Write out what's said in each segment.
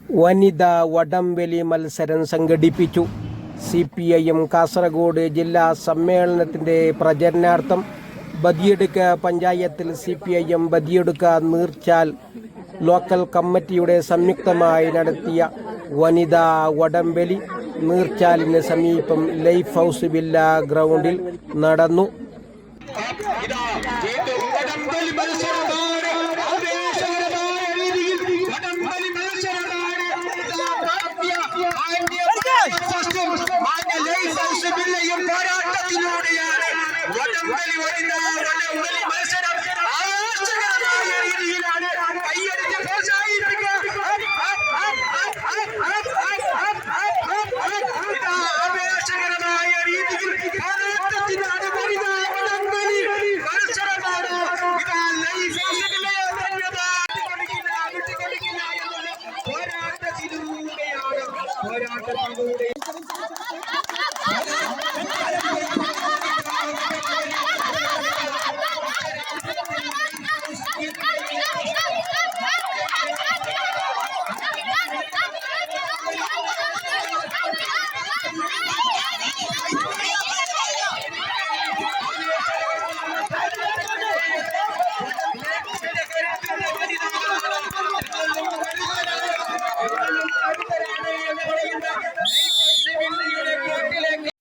വനിതാ വടംവലി മത്സരം സംഘടിപ്പിച്ചു. CPIM കാസർഗോഡ് ജില്ലാ സമ്മേളനത്തിൻ്റെ പ്രചരണാർത്ഥം ബദിയടുക്ക പഞ്ചായത്തിൽ CPIM ബദിയടുക്ക നീർച്ചാൽ ലോക്കൽ കമ്മിറ്റിയുടെ സംയുക്തമായി നടത്തിയ വനിതാ വടംവലി നീർച്ചാലിന് സമീപം ലൈഫ് ഹൗസ് വില്ല ഗ്രൗണ്ടിൽ നടന്നു. പോരാട്ടത്തിലൂടെയാണ് വടംവലി മത്സരം ആവേശകരമായ രീതിയിലാണ് കൈയടിച്ച് പ്രോത്സാഹിപ്പിക്കുക. ആവേശകരമായ രീതിയിൽ പോരാട്ടത്തിനാണ് വനിതാ വടംവലി മത്സരമാണ്. ഇതാ ലൈഫ് പോരാട്ടത്തിലൂടെ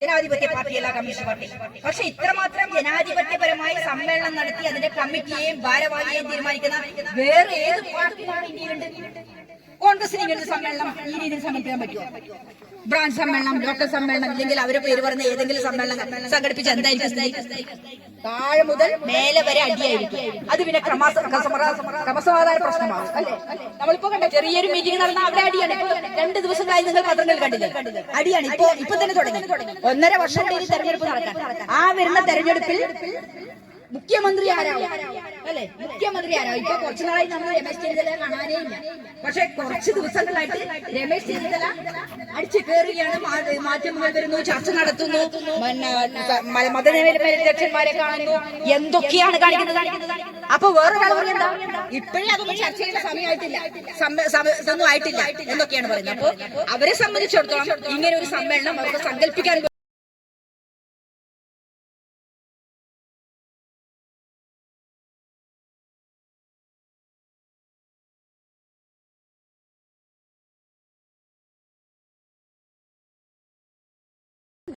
ജനാധിപത്യ പാർട്ടിയല്ല കമ്മ്യൂണിസ്റ്റ് പാർട്ടി. പക്ഷെ ഇത്രമാത്രം ജനാധിപത്യപരമായി സമ്മേളനം നടത്തി അതിന്റെ കമ്മിറ്റിയെയും ഭാരവാഹിയെയും തീരുമാനിക്കുന്ന വേറെ ഏത് പാർട്ടിയാണ് ഇന്ത്യയിലുണ്ട്? കോൺഗ്രസിന് ഇങ്ങനത്തെ സമ്മേളനം ഈ രീതിയിൽ സംഘടിപ്പിക്കാൻ പറ്റുമോ? ബ്രാഞ്ച് സമ്മേളനം, ലോക്കൽ സമ്മേളനം, ഇല്ലെങ്കിൽ അവരെ പേര് പറഞ്ഞ ഏതെങ്കിലും സമ്മേളനം സംഘടിപ്പിച്ച് എന്തായിരിക്കും? താഴെ മുതൽ മേലെ വരെ അടിയായിരിക്കും. അത് പിന്നെ ക്രമസമാധാന പ്രശ്നമാണ് അല്ലെ? നമ്മളിപ്പോ കണ്ട ചെറിയൊരു മീറ്റിംഗ് നടന്ന അവിടെ അടിയാണ്. ഇപ്പൊ 2 ദിവസങ്ങളായി നിങ്ങൾ പത്രങ്ങളിൽ കണ്ടില്ലേ? അടിയാണ്. ഇപ്പൊ തന്നെ തുടങ്ങി. 1.5 വർഷം കൂടി തെരഞ്ഞെടുപ്പ് നടക്കാൻ. ആ വരുന്ന തെരഞ്ഞെടുപ്പിൽ മുഖ്യമന്ത്രി ആരാവും അല്ലെ? മുഖ്യമന്ത്രി ആരാവും? ഇപ്പൊ കുറച്ചു നാളായി നമ്മൾ രമേശ് ചെന്നിത്തല കാണാനേ ഇല്ല. പക്ഷെ കുറച്ച് ദിവസങ്ങളായിട്ട് രമേശ് ചെന്നിത്തല അടിച്ചു കയറുകയാണ്. മാധ്യമങ്ങൾ വരുന്നു, ചർച്ച നടത്തുന്നു, മതനിരപേക്ഷന്മാരെ കാണുന്നു, എന്തൊക്കെയാണ് കാണിക്കുന്നത്. അപ്പൊ വേറൊരാൾ പറയുന്നത് ഇപ്പോഴേ അതൊന്നും ചർച്ച ചെയ്യേണ്ട സമയമായിട്ടില്ല, ഇതൊന്നും ആയിട്ടില്ല എന്നൊക്കെയാണ് പറയുന്നത്. അപ്പൊ അവരെ സംബന്ധിച്ചിടത്തോളം ഇങ്ങനെ ഒരു സമ്മേളനം അവർക്ക് സങ്കല്പിക്കാൻ